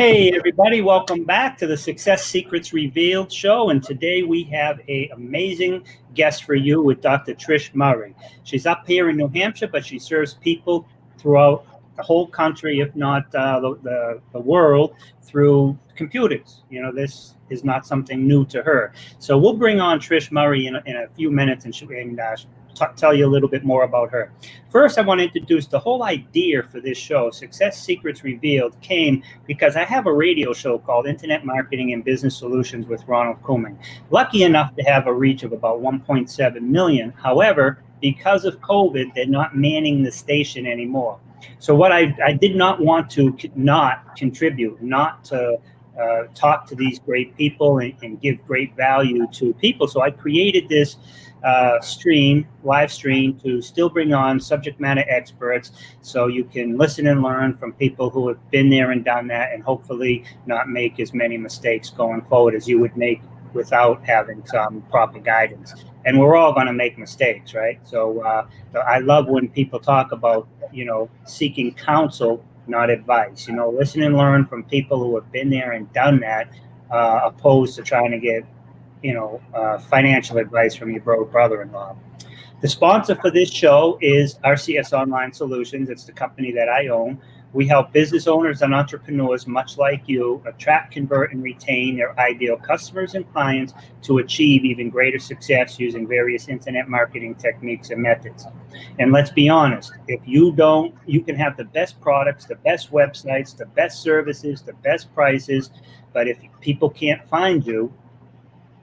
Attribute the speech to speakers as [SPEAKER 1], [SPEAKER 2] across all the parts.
[SPEAKER 1] Hey everybody, welcome back to the Success Secrets Revealed show, and today we have an amazing guest for you with Dr. Trish Murray. She's up here in New Hampshire, but she serves people throughout the whole country, if not the world, through computers. You know, this is not something new to her. So we'll bring on Trish Murray in a few minutes and tell you a little bit more about her. First, I want to introduce the whole idea for this show, Success Secrets Revealed, came because I have a radio show called Internet Marketing and Business Solutions with Ronald Couming. Lucky enough to have a reach of about 1.7 million. However, because of COVID, they're not manning the station anymore. So what I did not want to not contribute, not to talk to these great people and give great value to people. So I created this live stream to still bring on subject matter experts so you can listen and learn from people who have been there and done that, and hopefully not make as many mistakes going forward as you would make without having some proper guidance. And we're all going to make mistakes, right? So I love when people talk about, seeking counsel, not advice. Listen and learn from people who have been there and done that, opposed to trying to get financial advice from your broke brother-in-law. The sponsor for this show is RCS Online Solutions. It's the company that I own. We help business owners and entrepreneurs, much like you, attract, convert, and retain their ideal customers and clients to achieve even greater success using various internet marketing techniques and methods. And let's be honest, if you don't, you can have the best products, the best websites, the best services, the best prices, but if people can't find you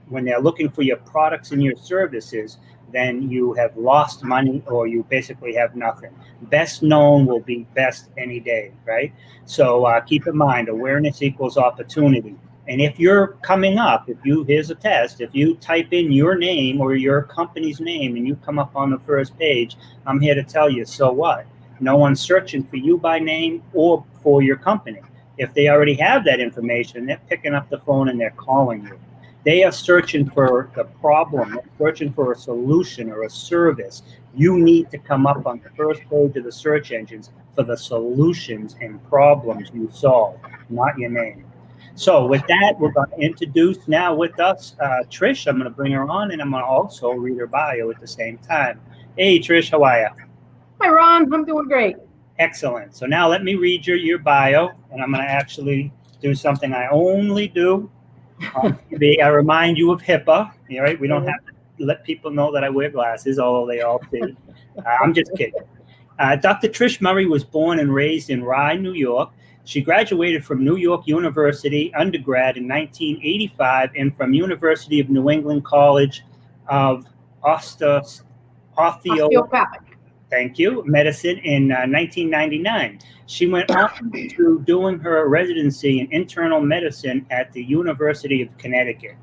[SPEAKER 1] when they're looking for your products and your services, then you have lost money, or you basically have nothing. Best known will be best any day, right? So keep in mind, awareness equals opportunity. And if you're coming up, here's a test, if you type in your name or your company's name and you come up on the first page, I'm here to tell you, so what? No one's searching for you by name or for your company. If they already have that information, they're picking up the phone and they're calling you. They are searching for the problem, they're searching for a solution or a service. You need to come up on the first page of the search engines for the solutions and problems you solve, not your name. So with that, we're going to introduce now with us Trish. I'm going to bring her on, and I'm going to also read her bio at the same time. Hey, Trish, how are you?
[SPEAKER 2] Hi, Ron. I'm doing great.
[SPEAKER 1] Excellent. So now let me read your bio, and I'm going to actually do something I only do on TV. I remind you of HIPAA. All right, we don't have to let people know that I wear glasses, although they all see. I'm just kidding. Dr. Trish Murray was born and raised in Rye, New York. She graduated from New York University undergrad in 1985 and from University of New England College of
[SPEAKER 2] Osteopathic.
[SPEAKER 1] Thank you. Medicine in 1999. She went on to doing her residency in internal medicine at the University of Connecticut.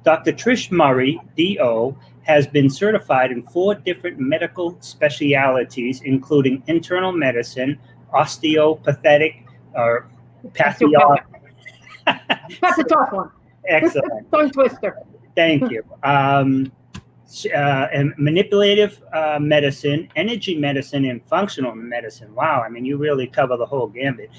[SPEAKER 1] Dr. Trish Murray, DO, has been certified in 4 different medical specialties, including internal medicine, osteopathic, or pathiology.
[SPEAKER 2] That's a tough one.
[SPEAKER 1] Excellent.
[SPEAKER 2] Tongue twister.
[SPEAKER 1] Thank you. And manipulative medicine, energy medicine, and functional medicine. Wow, I mean, you really cover the whole gambit.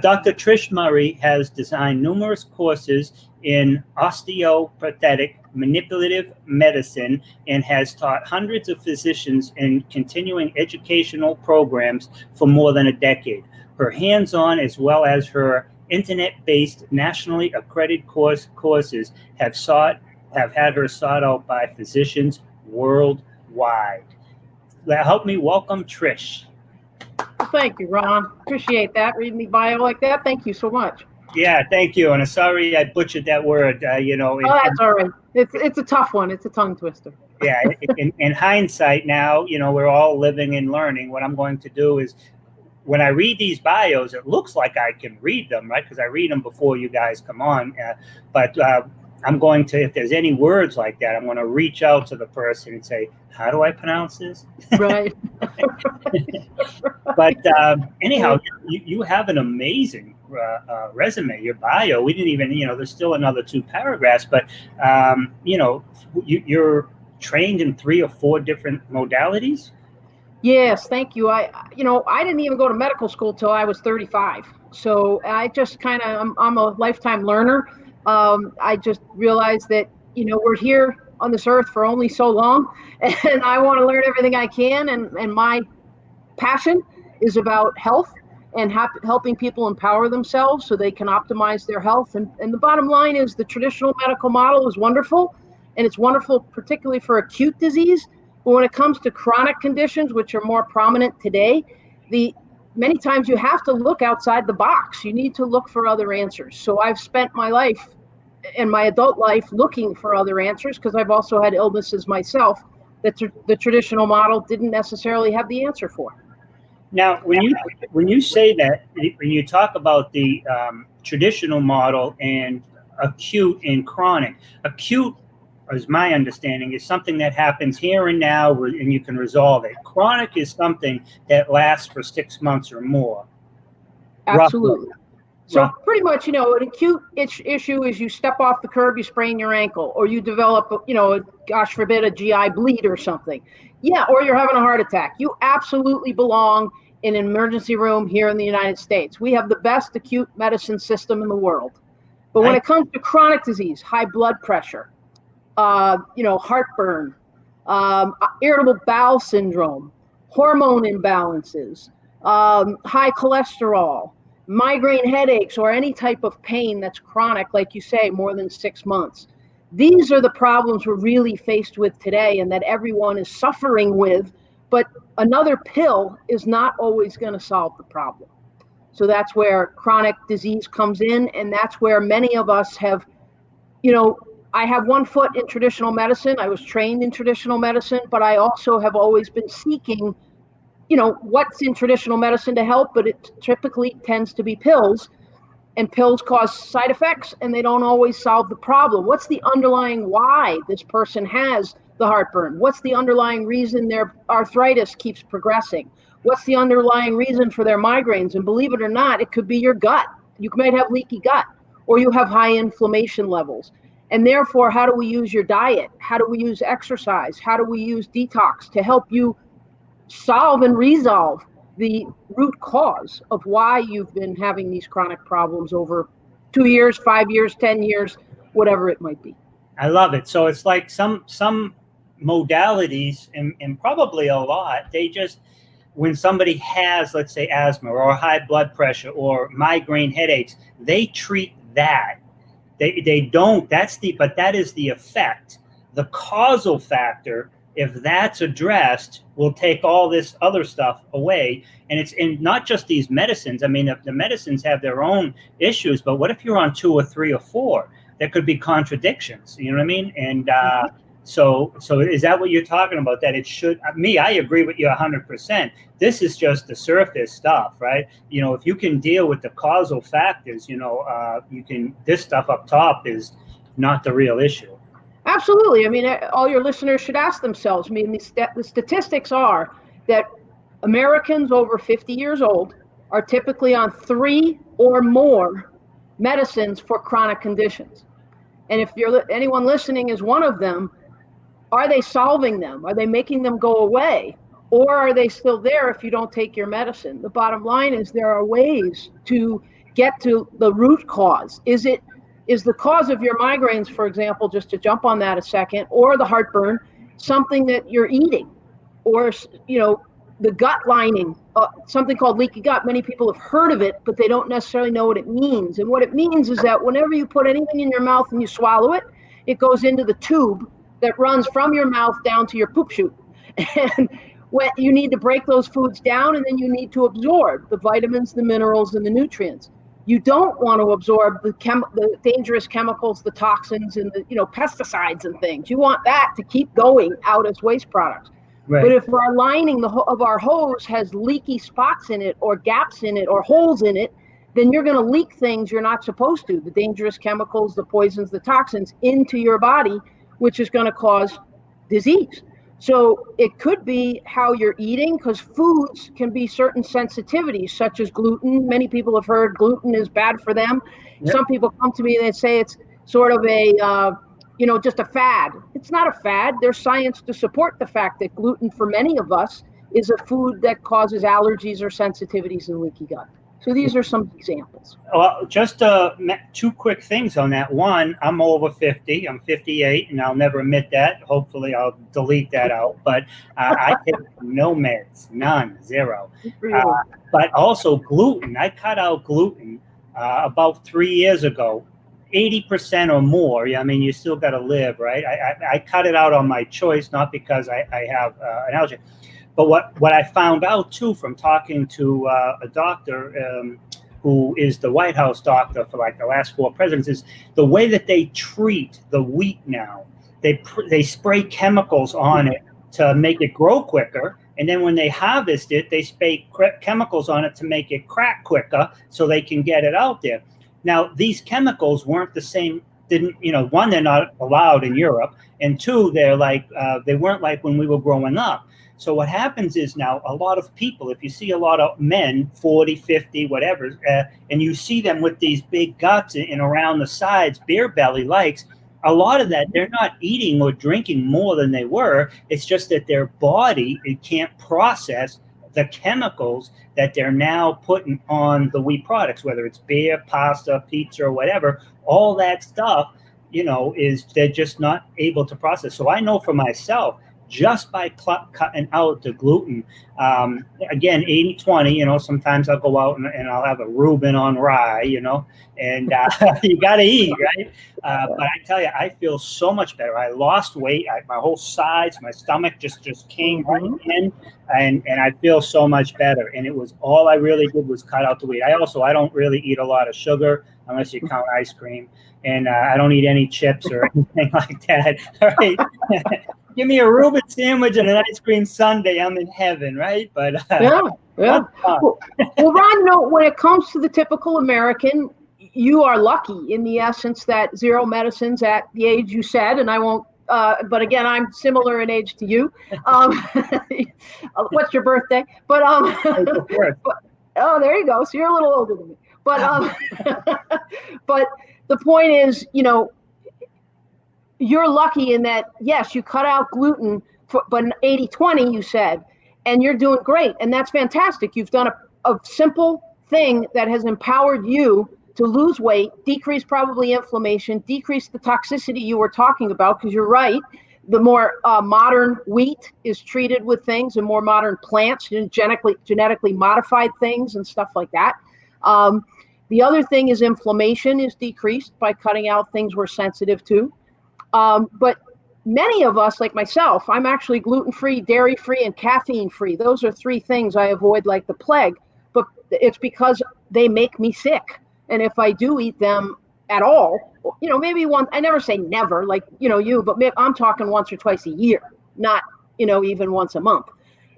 [SPEAKER 1] Dr. Trish Murray has designed numerous courses in osteopathic manipulative medicine and has taught hundreds of physicians in continuing educational programs for more than a decade. Her hands-on as well as her internet-based nationally accredited courses have had her sought out by physicians worldwide. Help me welcome Trish.
[SPEAKER 2] Thank you, Ron. Appreciate that. Reading the bio like that. Thank you so much.
[SPEAKER 1] Yeah, thank you. And I'm sorry I butchered that word.
[SPEAKER 2] Oh, that's all right. It's a tough one. It's a tongue twister.
[SPEAKER 1] Yeah. In hindsight, now we're all living and learning. What I'm going to do is, when I read these bios, it looks like I can read them, right? Because I read them before you guys come on. But I'm going to, if there's any words like that, I'm going to reach out to the person and say, how do I pronounce this?
[SPEAKER 2] Right.
[SPEAKER 1] But anyhow, you have an amazing resume, your bio. We didn't even, there's still another 2 paragraphs, but, you're trained in 3 or 4 different modalities.
[SPEAKER 2] Yes, thank you. I didn't even go to medical school till I was 35. So I just I'm a lifetime learner. I just realized that, we're here on this earth for only so long, and I want to learn everything I can. And my passion is about health and helping people empower themselves so they can optimize their health. And the bottom line is the traditional medical model is wonderful, and it's wonderful particularly for acute disease. But when it comes to chronic conditions, which are more prominent today, the many times you have to look outside the box. You need to look for other answers. So I've spent my life in my adult life looking for other answers because I've also had illnesses myself that the traditional model didn't necessarily have the answer for.
[SPEAKER 1] Now, when you say that, when you talk about the traditional model and acute and chronic, acute, as my understanding, is something that happens here and now, and you can resolve it. Chronic is something that lasts for 6 months or more.
[SPEAKER 2] Absolutely. Roughly. So pretty much, an acute issue is you step off the curb, you sprain your ankle, or you develop, gosh forbid, a GI bleed or something. Yeah, or you're having a heart attack. You absolutely belong in an emergency room here in the United States. We have the best acute medicine system in the world. But when it comes to chronic disease, high blood pressure, heartburn, irritable bowel syndrome, hormone imbalances, high cholesterol, migraine headaches, or any type of pain that's chronic, like you say, more than 6 months. These are the problems we're really faced with today and that everyone is suffering with, but another pill is not always going to solve the problem. So that's where chronic disease comes in, and that's where many of us have, I have one foot in traditional medicine. I was trained in traditional medicine, but I also have always been seeking what's in traditional medicine to help, but it typically tends to be pills, and pills cause side effects and they don't always solve the problem. What's the underlying why this person has the heartburn? What's the underlying reason their arthritis keeps progressing? What's the underlying reason for their migraines? And believe it or not, it could be your gut. You might have leaky gut, or you have high inflammation levels. And therefore, how do we use your diet? How do we use exercise? How do we use detox to help you solve and resolve the root cause of why you've been having these chronic problems over 2 years, 5 years, 10 years, whatever it might be?
[SPEAKER 1] I love it. So it's like some modalities, and probably a lot, they just, when somebody has, let's say, asthma or high blood pressure or migraine headaches, they treat that. They don't, but that is the effect. The causal factor, if that's addressed, will take all this other stuff away. And it's not just these medicines. I mean, the medicines have their own issues, but what if you're on 2 or 3 or 4? There could be contradictions, you know what I mean? And so is that what you're talking about? That it should, I agree with you 100%. This is just the surface stuff, right? If you can deal with the causal factors, this stuff up top is not the real issue.
[SPEAKER 2] Absolutely. I mean, all your listeners should ask themselves. I mean, the statistics are that Americans over 50 years old are typically on 3 or more medicines for chronic conditions. And if anyone listening is one of them, are they solving them? Are they making them go away? Or are they still there if you don't take your medicine? The bottom line is there are ways to get to the root cause. Is the cause of your migraines, for example, just to jump on that a second, or the heartburn, something that you're eating, or the gut lining, something called leaky gut? Many people have heard of it, but they don't necessarily know what it means. And what it means is that whenever you put anything in your mouth and you swallow it, it goes into the tube that runs from your mouth down to your poop chute. And you need to break those foods down, and then you need to absorb the vitamins, the minerals, and the nutrients. You don't want to absorb the dangerous chemicals, the toxins, and the pesticides and things. You want that to keep going out as waste products. Right. But if our lining of our hose has leaky spots in it, or gaps in it, or holes in it, then you're going to leak things you're not supposed to, the dangerous chemicals, the poisons, the toxins, into your body, which is going to cause disease. So it could be how you're eating, because foods can be certain sensitivities, such as gluten. Many people have heard gluten is bad for them. Yep. Some people come to me and they say it's sort of a, just a fad. It's not a fad. There's science to support the fact that gluten for many of us is a food that causes allergies or sensitivities in leaky gut. So these are some examples.
[SPEAKER 1] Well, just two quick things on that. One, I'm over 50. I'm 58, and I'll never admit that. Hopefully, I'll delete that out. But I take no meds, none, zero. But also gluten. I cut out gluten about 3 years ago. 80% or more. I mean, you still got to live, right? I cut it out on my choice, not because I have an allergy. But what I found out, too, from talking to a doctor who is the White House doctor for like the last 4 presidents, is the way that they treat the wheat now. They spray chemicals on it to make it grow quicker. And then when they harvest it, they spray chemicals on it to make it crack quicker so they can get it out there. Now, these chemicals weren't the same. One, they're not allowed in Europe. And 2, they weren't like when we were growing up. So what happens is now a lot of people, if you see a lot of men, 40, 50, whatever, and you see them with these big guts and around the sides, beer belly likes, a lot of that, they're not eating or drinking more than they were. It's just that their body, it can't process the chemicals that they're now putting on the wheat products, whether it's beer, pasta, pizza, or whatever. All that stuff, is they're just not able to process. So I know for myself, just by cutting out the gluten, again, 80-20, sometimes I'll go out and I'll have a Reuben on rye, and you got to eat, right? But I tell you, I feel so much better. I lost weight. My whole sides, my stomach just came right in, and I feel so much better. And it was all I really did was cut out the wheat. I don't really eat a lot of sugar unless you count ice cream, and I don't eat any chips or anything like that. All right. Give me a Reuben sandwich and an ice cream sundae, I'm in heaven, right? But
[SPEAKER 2] yeah. Well, Ron, when it comes to the typical American, you are lucky in the essence that zero medicines at the age you said, and I won't. But again, I'm similar in age to you. What's your birthday? But oh, there you go. So you're a little older than me. But but the point is, you're lucky in that, yes, you cut out gluten, but 80-20, you said, and you're doing great. And that's fantastic. You've done a simple thing that has empowered you to lose weight, decrease probably inflammation, decrease the toxicity you were talking about, because you're right. The more modern wheat is treated with things, and more modern plants, genetically modified things and stuff like that. The other thing is inflammation is decreased by cutting out things we're sensitive to. But many of us, like myself, I'm actually gluten-free, dairy-free, and caffeine-free. Those are 3 things I avoid like the plague, but it's because they make me sick. And if I do eat them at all, maybe once, I never say never, like, but maybe I'm talking once or twice a year, not, even once a month.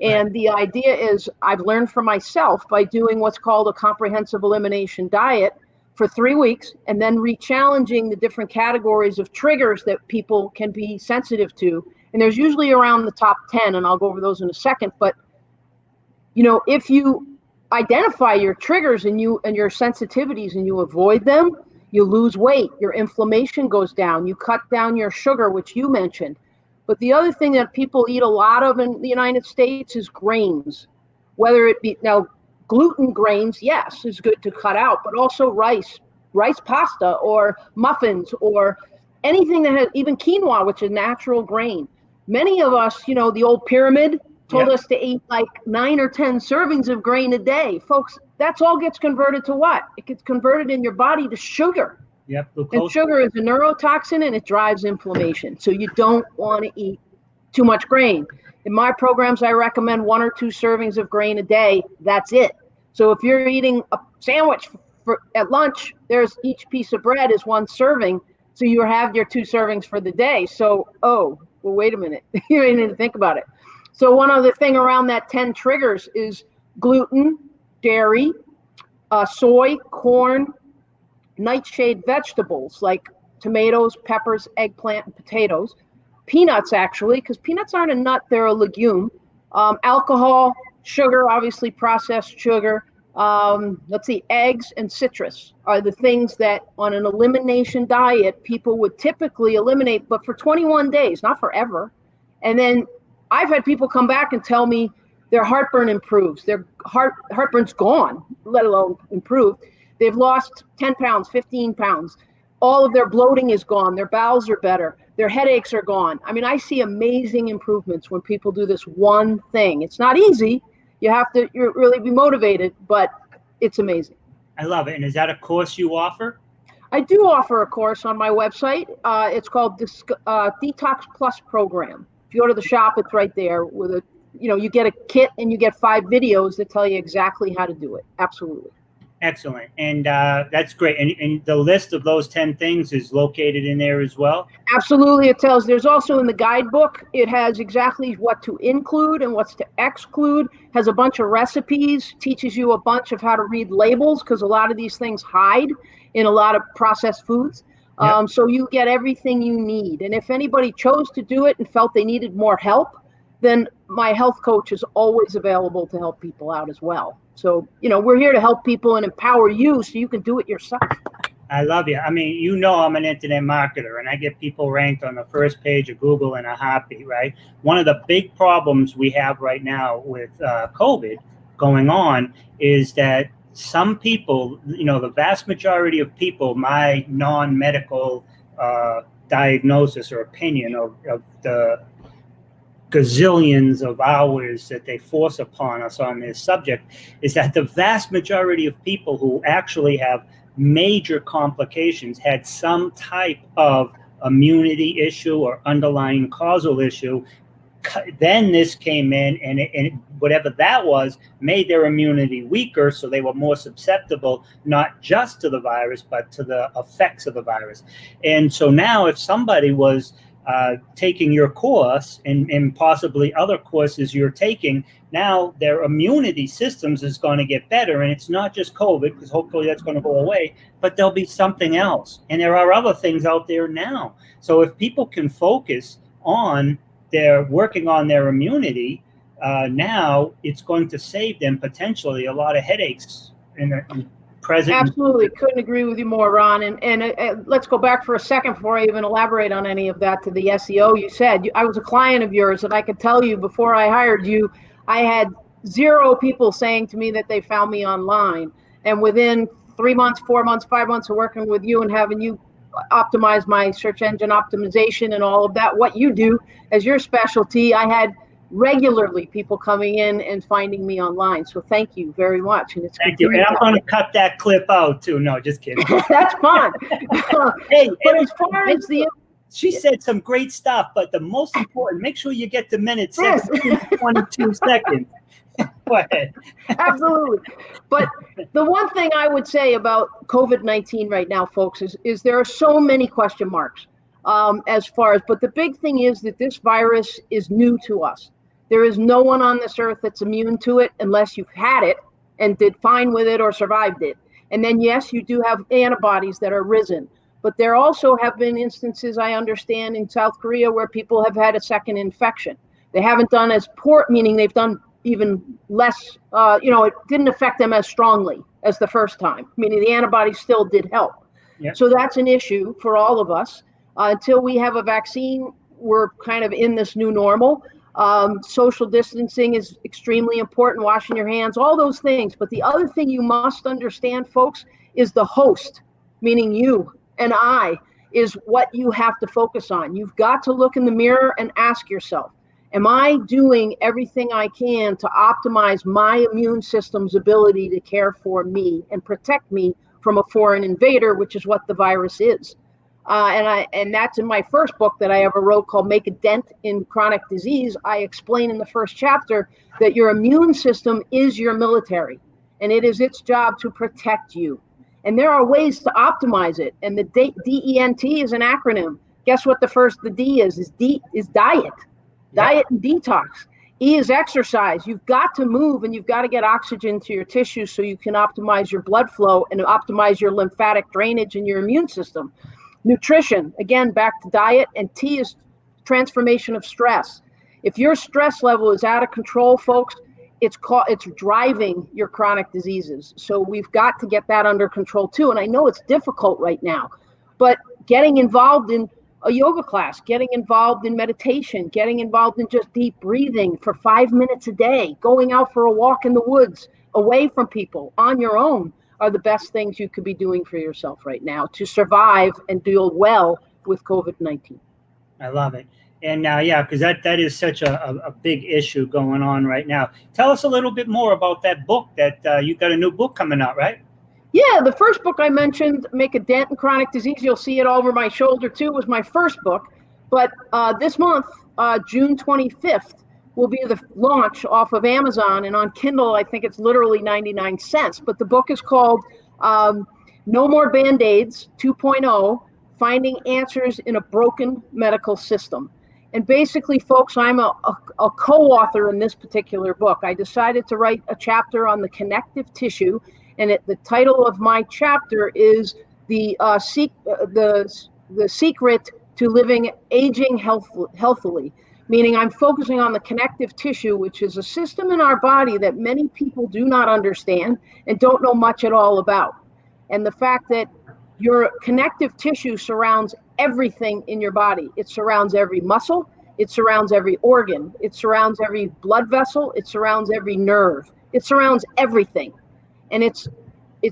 [SPEAKER 2] And the idea is I've learned for myself by doing what's called a comprehensive elimination diet for 3 weeks, and then re-challenging the different categories of triggers that people can be sensitive to. And there's usually around the top 10, and I'll go over those in a second. But, if you identify your triggers and your sensitivities and you avoid them, you lose weight, your inflammation goes down, you cut down your sugar, which you mentioned. But the other thing that people eat a lot of in the United States is grains, whether it be now, gluten grains, yes, is good to cut out, but also rice pasta, or muffins, or anything that has, even quinoa, which is natural grain. Many of us, the old pyramid told us to eat like 9 or 10 servings of grain a day. Folks, that's all gets converted to what? It gets converted in your body to sugar.
[SPEAKER 1] Yep.
[SPEAKER 2] And sugar is a neurotoxin, and it drives inflammation. So you don't want to eat too much grain. In my programs, I recommend 1 or 2 servings of grain a day. That's it. So if you're eating a sandwich at lunch, there's each piece of bread is 1 serving. So you have your 2 servings for the day. So, wait a minute. You need to think about it. So one other thing around that 10 triggers is gluten, dairy, soy, corn, nightshade vegetables like tomatoes, peppers, eggplant, and potatoes. Peanuts, actually, because peanuts aren't a nut, they're a legume. Alcohol, sugar, obviously processed sugar. Eggs and citrus are the things that on an elimination diet people would typically eliminate, but for 21 days, not forever. And then I've had people come back and tell me, Their heartburn improves. Their heartburn's gone, let alone improved. They've lost 10 pounds, 15 pounds. All of their bloating is gone. Their bowels are better. Their headaches are gone. I mean, I see amazing improvements when people do this one thing. It's not easy. You have to really be motivated, but it's amazing.
[SPEAKER 1] I love it. And is that a course you offer?
[SPEAKER 2] I do offer a course on my website. It's called Detox Plus Program. If you go to the shop, it's right there with a, you get a kit and you get 5 videos that tell you exactly how to do it. Absolutely.
[SPEAKER 1] Excellent. And that's great. And the list of those 10 things is located in there as well?
[SPEAKER 2] Absolutely. There's also in the guidebook, it has exactly what to include and what's to exclude, has a bunch of recipes, teaches you a bunch of how to read labels, because a lot of these things hide in a lot of processed foods. Yep. So you get everything you need. And if anybody chose to do it and felt they needed more help, then my health coach is always available to help people out as well. So, we're here to help people and empower you so you can do it yourself.
[SPEAKER 1] I love you. I mean, I'm an internet marketer, and I get people ranked on the first page of Google in a heartbeat, right? One of the big problems we have right now with COVID going on is that some people, the vast majority of people, my non-medical diagnosis or opinion of the gazillions of hours that they force upon us on this subject, is that the vast majority of people who actually have major complications had some type of immunity issue or underlying causal issue. Then this came in, and whatever that was made their immunity weaker, so they were more susceptible not just to the virus but to the effects of the virus. And so now if somebody was taking your course and possibly other courses you're taking, now their immunity systems is going to get better. And it's not just COVID, because hopefully that's going to go away, but there'll be something else. And there are other things out there now. So if people can focus on working on their immunity, now it's going to save them potentially a lot of headaches in the present.
[SPEAKER 2] Absolutely. Couldn't agree with you more, Ron. And let's go back for a second before I even elaborate on any of that to the SEO you said. I was a client of yours, and I could tell you before I hired you, I had 0 people saying to me that they found me online. And within 3 months, 4 months, 5 months of working with you and having you optimize my search engine optimization and all of that, what you do as your specialty, I had regularly people coming in and finding me online. So thank you very much. And
[SPEAKER 1] thank you. And I'm going to cut that clip out too. No, just kidding.
[SPEAKER 2] That's fine.
[SPEAKER 1] Hey,
[SPEAKER 2] but as far as
[SPEAKER 1] she said some great stuff, but the most important, make sure you get to minute 22 seconds. Go ahead.
[SPEAKER 2] Absolutely. But the one thing I would say about COVID-19 right now, folks, is there are so many question marks but the big thing is that this virus is new to us. There is no one on this earth that's immune to it unless you've had it and did fine with it or survived it. And then, yes, you do have antibodies that are risen. But there also have been instances, I understand, in South Korea where people have had a second infection. They haven't done as poor, meaning they've done even less, it didn't affect them as strongly as the first time, meaning the antibodies still did help. Yep. So that's an issue for all of us. Until we have a vaccine, we're kind of in this new normal. Social distancing is extremely important, washing your hands, all those things. But the other thing you must understand, folks, is the host, meaning you and I, is what you have to focus on. You've got to look in the mirror and ask yourself, am I doing everything I can to optimize my immune system's ability to care for me and protect me from a foreign invader, which is what the virus is? And that's in my first book that I ever wrote called Make a Dent in Chronic Disease. I explain in the first chapter that your immune system is your military, and it is its job to protect you. And there are ways to optimize it. And the DENT is an acronym. Guess what the D is? D is diet. Diet and detox. E is exercise. You've got to move, and you've got to get oxygen to your tissues so you can optimize your blood flow and optimize your lymphatic drainage and your immune system. Nutrition, again, back to diet. And T is transformation of stress. If your stress level is out of control, folks, it's driving your chronic diseases. So we've got to get that under control too. And I know it's difficult right now, but getting involved in a yoga class, getting involved in meditation, getting involved in just deep breathing for 5 minutes a day, going out for a walk in the woods, away from people, on your own, are the best things you could be doing for yourself right now to survive and deal well with COVID-19.
[SPEAKER 1] I love it. And yeah, because that is such a big issue going on right now. Tell us a little bit more about that book that you got a new book coming out, right?
[SPEAKER 2] Yeah, the first book I mentioned, Make a Dent in Chronic Disease, you'll see it all over my shoulder too, was my first book. But this month, June 25th, will be the launch off of Amazon, and on Kindle, I think it's literally 99 cents. But the book is called No More Band-Aids 2.0, Finding Answers in a Broken Medical System. And basically, folks, I'm a co-author in this particular book. I decided to write a chapter on the connective tissue, and the title of my chapter is the secret to living aging healthily. Meaning I'm focusing on the connective tissue, which is a system in our body that many people do not understand and don't know much at all about. And the fact that your connective tissue surrounds everything in your body. It surrounds every muscle, it surrounds every organ, it surrounds every blood vessel, it surrounds every nerve, it surrounds everything. And it's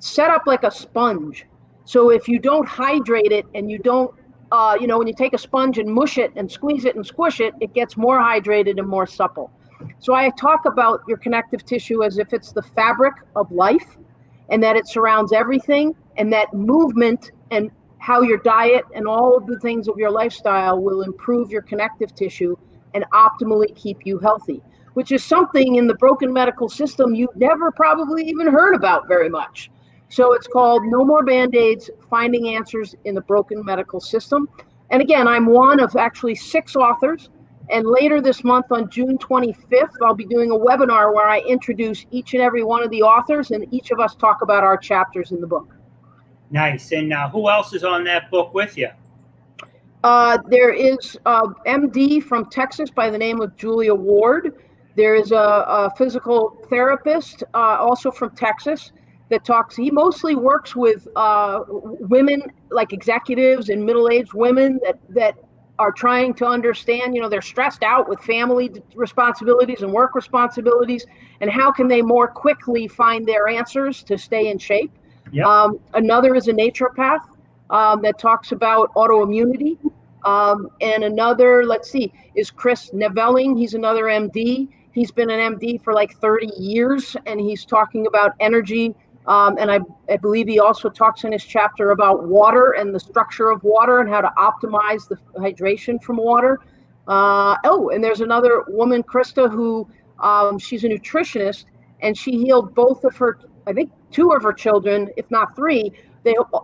[SPEAKER 2] set up like a sponge. So if you don't hydrate it and you don't, when you take a sponge and mush it and squeeze it and squish it, it gets more hydrated and more supple. So I talk about your connective tissue as if it's the fabric of life, and that it surrounds everything, and that movement and how your diet and all of the things of your lifestyle will improve your connective tissue and optimally keep you healthy, which is something in the broken medical system you've never probably even heard about very much. So it's called No More Band-Aids, Finding Answers in the Broken Medical System. And again, I'm one of actually 6 authors. And later this month on June 25th, I'll be doing a webinar where I introduce each and every one of the authors, and each of us talk about our chapters in the book.
[SPEAKER 1] Nice. And who else is on that book with you?
[SPEAKER 2] There is MD from Texas by the name of Julia Ward. There is a physical therapist also from Texas that talks. He mostly works with women, like executives and middle-aged women that are trying to understand, they're stressed out with family responsibilities and work responsibilities, and how can they more quickly find their answers to stay in shape. Yep. Another is a naturopath that talks about autoimmunity. And another, is Chris Neveling. He's another MD. He's been an MD for like 30 years, and he's talking about energy. And I believe he also talks in his chapter about water and the structure of water and how to optimize the hydration from water. And there's another woman, Krista, who she's a nutritionist, and she healed both of her, I think 2 of her children, if not 3.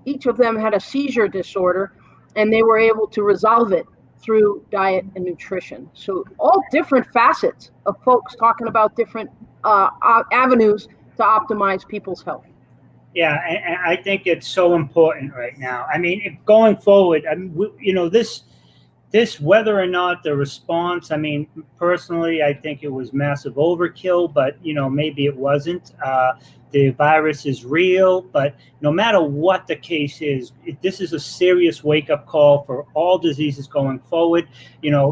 [SPEAKER 2] Each of them had a seizure disorder, and they were able to resolve it through diet and nutrition. So all different facets of folks talking about different avenues to optimize people's health.
[SPEAKER 1] Yeah, and I think it's so important right now. I mean, going forward, this whether or not the response, personally, I think it was massive overkill, but, maybe it wasn't. The virus is real, but no matter what the case is, this is a serious wake-up call for all diseases going forward.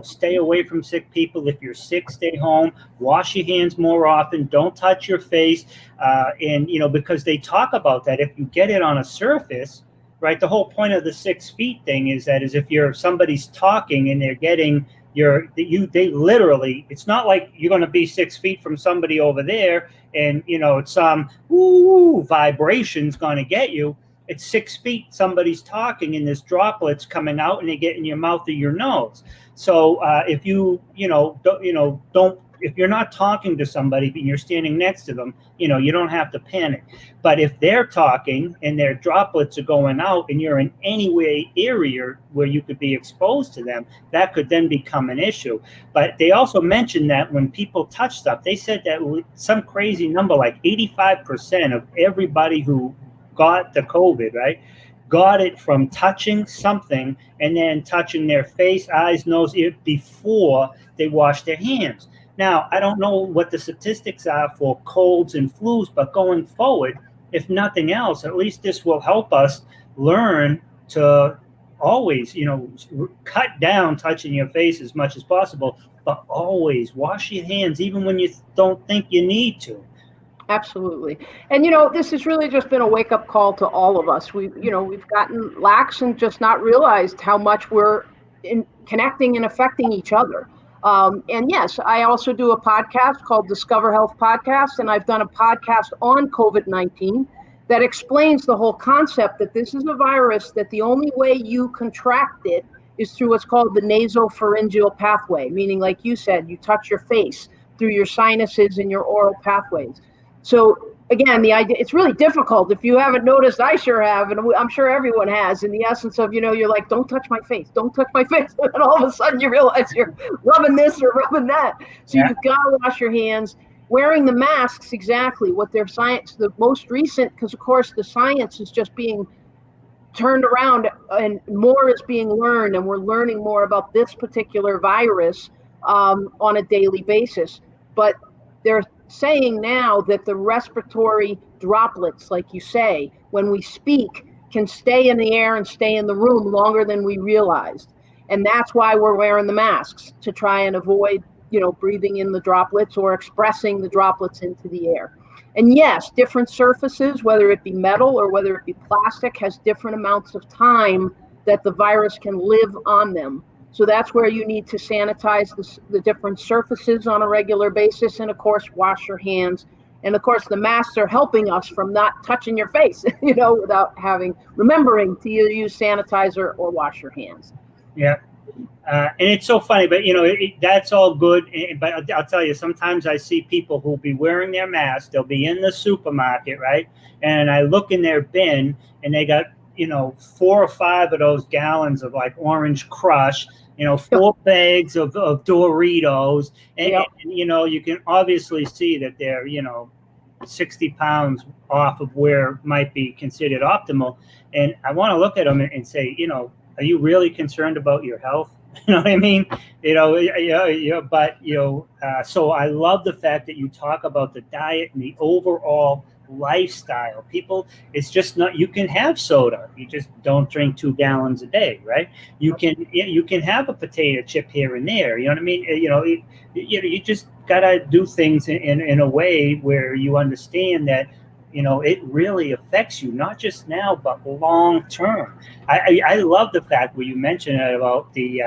[SPEAKER 1] Stay away from sick people. If you're sick, stay home. Wash your hands more often. Don't touch your face. And because they talk about that, if you get it on a surface, right? The whole point of the 6 feet thing is if somebody's talking and they're getting they literally, it's not like you're going to be 6 feet from somebody over there and it's some vibration's going to get you. It's 6 feet, somebody's talking and there's droplets coming out and they get in your mouth or your nose. So if if you're not talking to somebody and you're standing next to them, you don't have to panic. But if they're talking and their droplets are going out and you're in any way area where you could be exposed to them, that could then become an issue. But they also mentioned that when people touch stuff, they said that some crazy number, like 85% of everybody who got the COVID, right, got it from touching something and then touching their face, eyes, nose, ear before they wash their hands. Now, I don't know what the statistics are for colds and flus, but going forward, if nothing else, at least this will help us learn to always, cut down touching your face as much as possible, but always wash your hands, even when you don't think you need to.
[SPEAKER 2] Absolutely. And, this has really just been a wake-up call to all of us. We've gotten lax and just not realized how much we're connecting and affecting each other. And yes, I also do a podcast called Discover Health Podcast, and I've done a podcast on COVID-19 that explains the whole concept that this is a virus that the only way you contract it is through what's called the nasopharyngeal pathway, meaning, like you said, you touch your face through your sinuses and your oral pathways. So again, the idea, it's really difficult. If you haven't noticed, I sure have, and I'm sure everyone has, in the essence of, you're like, don't touch my face, don't touch my face. And all of a sudden you realize you're rubbing this or rubbing that. So You've got to wash your hands. Wearing the masks, exactly what their science, the most recent, because of course the science is just being turned around and more is being learned, and we're learning more about this particular virus on a daily basis. But they're saying now that the respiratory droplets, like you say, when we speak, can stay in the air and stay in the room longer than we realized. And that's why we're wearing the masks, to try and avoid, breathing in the droplets or expressing the droplets into the air. And yes, different surfaces, whether it be metal or whether it be plastic, has different amounts of time that the virus can live on them. So that's where you need to sanitize the different surfaces on a regular basis. And of course, wash your hands. And of course, the masks are helping us from not touching your face, without remembering to either use sanitizer or wash your hands.
[SPEAKER 1] Yeah. And it's so funny, but that's all good. But I'll tell you, sometimes I see people who'll be wearing their mask. They'll be in the supermarket, right? And I look in their bin, and they got 4 or 5 of those gallons of like Orange Crush, 4 bags of Doritos, and you can obviously see that they're 60 pounds off of where might be considered optimal. And I want to look at them and say, are you really concerned about your health? You know what I mean? So I love the fact that you talk about the diet and the overall lifestyle. People, it's just not, you can have soda. You just don't drink 2 gallons a day, right? You can have a potato chip here and there. You know what I mean? You just gotta do things in a way where you understand that it really affects you, not just now, but long term. I love the fact where you mentioned about the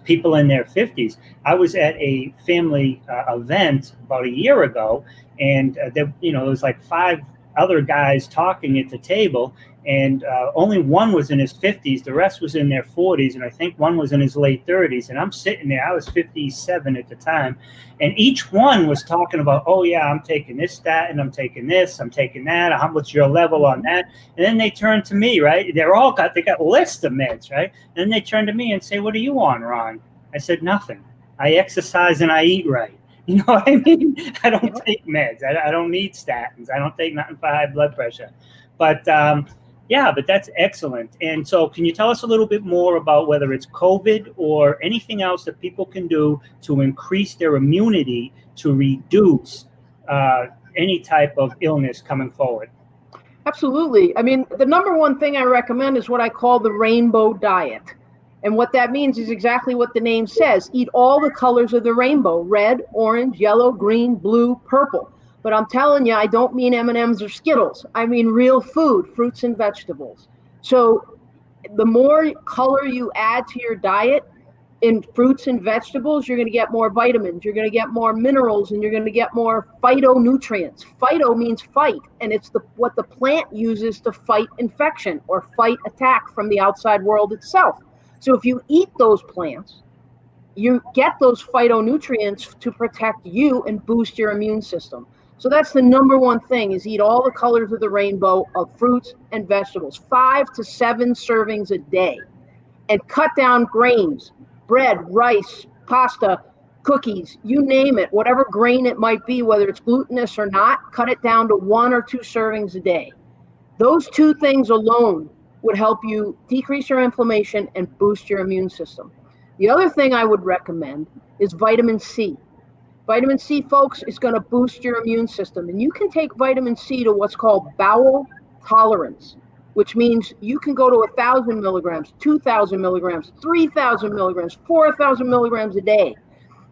[SPEAKER 1] people in their 50s. I was at a family event about a year ago, and there was like 5 other guys talking at the table, and only one was in his 50s. The rest was in their 40s, and I think one was in his late 30s. And I'm sitting there, I was 57 at the time, and each one was talking about, oh yeah, I'm taking this statin, I'm taking this, I'm taking that, how much your level on that? And then they turn to me, right? They got lists of meds, right? And then they turn to me and say, what are you on, Ron? I said, nothing. I exercise and I eat right. You know what I mean? I don't take meds. I don't need statins. I don't take nothing for high blood pressure. But but that's excellent. And so can you tell us a little bit more about whether it's COVID or anything else that people can do to increase their immunity to reduce any type of illness coming forward?
[SPEAKER 2] Absolutely. I mean, the number one thing I recommend is what I call the rainbow diet. And what that means is exactly what the name says. Eat all the colors of the rainbow: red, orange, yellow, green, blue, purple. But I'm telling you, I don't mean M&Ms or Skittles. I mean real food, fruits and vegetables. So the more color you add to your diet in fruits and vegetables, you're going to get more vitamins, you're going to get more minerals, and you're going to get more phytonutrients. Phyto means fight, and it's what the plant uses to fight infection or fight attack from the outside world itself. So if you eat those plants, you get those phytonutrients to protect you and boost your immune system. So that's the number one thing, is eat all the colors of the rainbow of fruits and vegetables, 5 to 7 servings a day, and cut down grains, bread, rice, pasta, cookies, you name it, whatever grain it might be, whether it's glutinous or not, cut it down to 1 or 2 servings a day. Those 2 things alone would help you decrease your inflammation and boost your immune system. The other thing I would recommend is vitamin C. Vitamin C, folks, is going to boost your immune system. And you can take vitamin C to what's called bowel tolerance. which means you can go to 1,000 milligrams, 2,000 milligrams, 3,000 milligrams, 4,000 milligrams a day.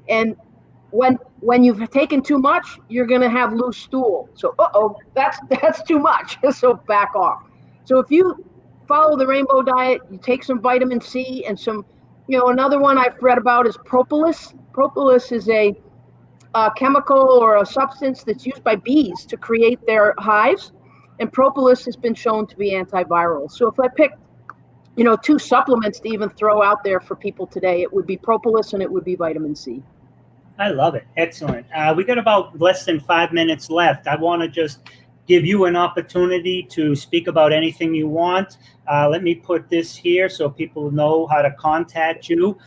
[SPEAKER 2] And when you've taken too much, you're going to have loose stool. So, that's too much. So back off. So if you follow the rainbow diet, you take some vitamin C and some, another one I've read about is propolis. Propolis is a chemical or a substance that's used by bees to create their hives. And propolis has been shown to be antiviral. So if I picked, two supplements to even throw out there for people today, it would be propolis and it would be vitamin C.
[SPEAKER 1] I love it. Excellent. We got about less than 5 minutes left. I want to just give you an opportunity to speak about anything you want. Let me put this here so people know how to contact you.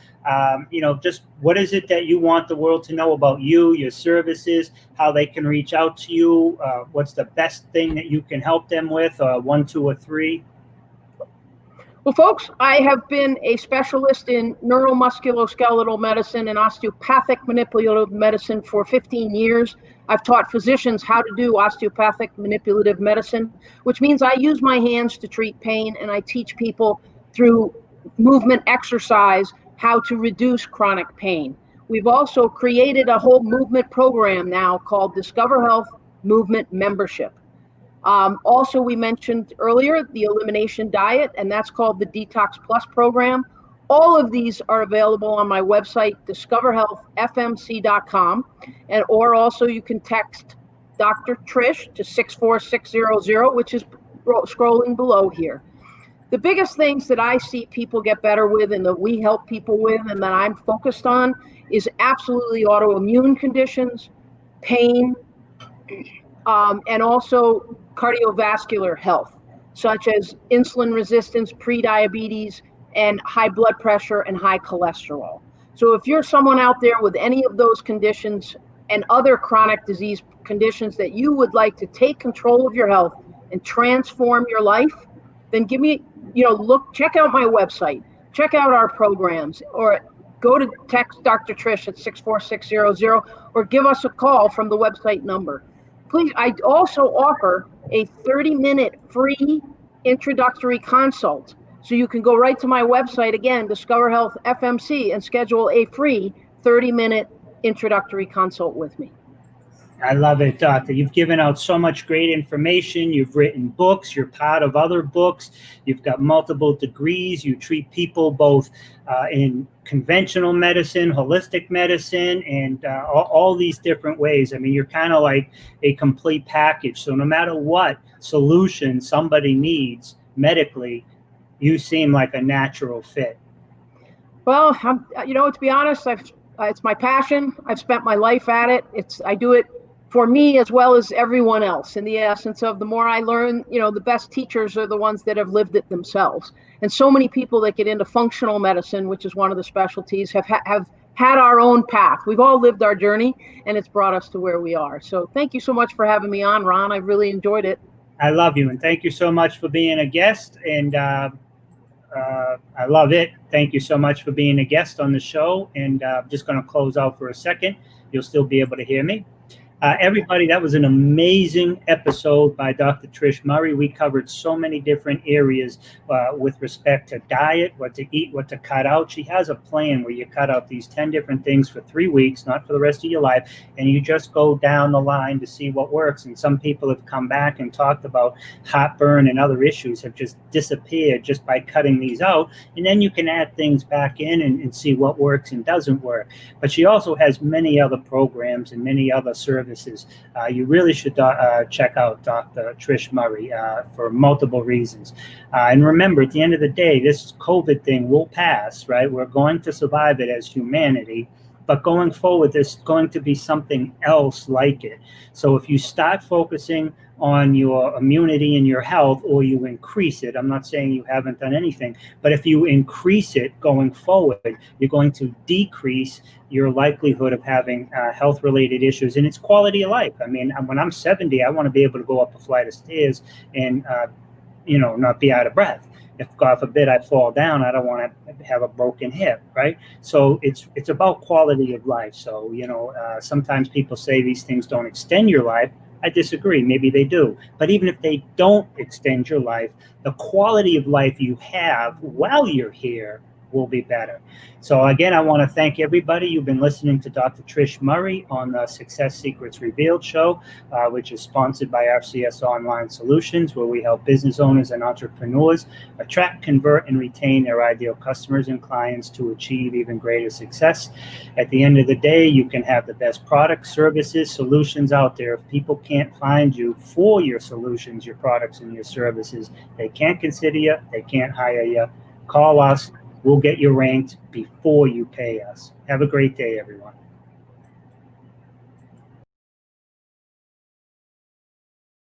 [SPEAKER 1] Just what is it that you want the world to know about you, your services, how they can reach out to you, what's the best thing that you can help them with, 1, 2, or 3?
[SPEAKER 2] Well, folks, I have been a specialist in neuromusculoskeletal medicine and osteopathic manipulative medicine for 15 years. I've taught physicians how to do osteopathic manipulative medicine, which means I use my hands to treat pain, and I teach people through movement exercise how to reduce chronic pain. We've also created a whole movement program now called Discover Health Movement Membership. Also, we mentioned earlier the Elimination diet, and that's called the Detox Plus program. All of these are available on my website, discoverhealthfmc.com, or also you can text Dr. Trish to 64600, which is scrolling below here. The biggest things that I see people get better with and that we help people with and that I'm focused on is absolutely autoimmune conditions, pain, and also cardiovascular health, such as insulin resistance, prediabetes, and high blood pressure and high cholesterol. So if you're someone out there with any of those conditions and other chronic disease conditions that you would like to take control of your health and transform your life, then give me, check out my website, check out our programs, or go to text Dr. Trish at 64600, or give us a call from the website number. Please, I also offer a 30-minute free introductory consult. So you can go right to my website, again, Discover Health FMC, and schedule a free 30-minute introductory consult with me.
[SPEAKER 1] I love it, Doctor. You've given out so much great information. You've written books. You're part of other books. You've got multiple degrees. You treat people both in conventional medicine, holistic medicine, and all these different ways. I mean, you're kind of like a complete package. So no matter what solution somebody needs medically, you seem like a natural fit.
[SPEAKER 2] Well, to be honest, it's my passion. I've spent my life at it. I do it for me as well as everyone else. In the essence of the more I learn, the best teachers are the ones that have lived it themselves. And so many people that get into functional medicine, which is one of the specialties, have had our own path. We've all lived our journey, and it's brought us to where we are. So thank you so much for having me on, Ron. I really enjoyed it.
[SPEAKER 1] I love you, and thank you so much for being a guest. And I love it. Thank you so much for being a guest on the show. And I'm just going to close out for a second. You'll still be able to hear me. Everybody, that was an amazing episode by Dr. Trish Murray. We covered so many different areas with respect to diet, what to eat, what to cut out. She has a plan where you cut out these 10 different things for 3 weeks, not for the rest of your life, and you just go down the line to see what works. And some people have come back and talked about heartburn and other issues have just disappeared just by cutting these out. And then you can add things back in and see what works and doesn't work. But she also has many other programs and many other services. You really should check out Dr. Trish Murray for multiple reasons. And remember, at the end of the day, this COVID thing will pass, right? We're going to survive it as humanity. But going forward, there's going to be something else like it. So if you start focusing on your immunity and your health, or you increase it, I'm not saying you haven't done anything, but if you increase it going forward, you're going to decrease your likelihood of having health-related issues, and it's quality of life. I mean, when I'm 70, I want to be able to go up a flight of stairs and, not be out of breath. If God forbid I fall down, I don't want to have a broken hip, right? So it's about quality of life. So, sometimes people say these things don't extend your life. I disagree. Maybe they do. But even if they don't extend your life, the quality of life you have while you're here will be better. So again, I want to thank everybody. You've been listening to Dr. Trish Murray on the Success Secrets Revealed show, which is sponsored by RCS Online Solutions, where we help business owners and entrepreneurs attract, convert, and retain their ideal customers and clients to achieve even greater success. At the end of the day, you can have the best products, services, solutions out there. If people can't find you for your solutions, your products, and your services, they can't consider you, they can't hire you. Call us. We'll get you ranked before you pay us. Have a great day, everyone.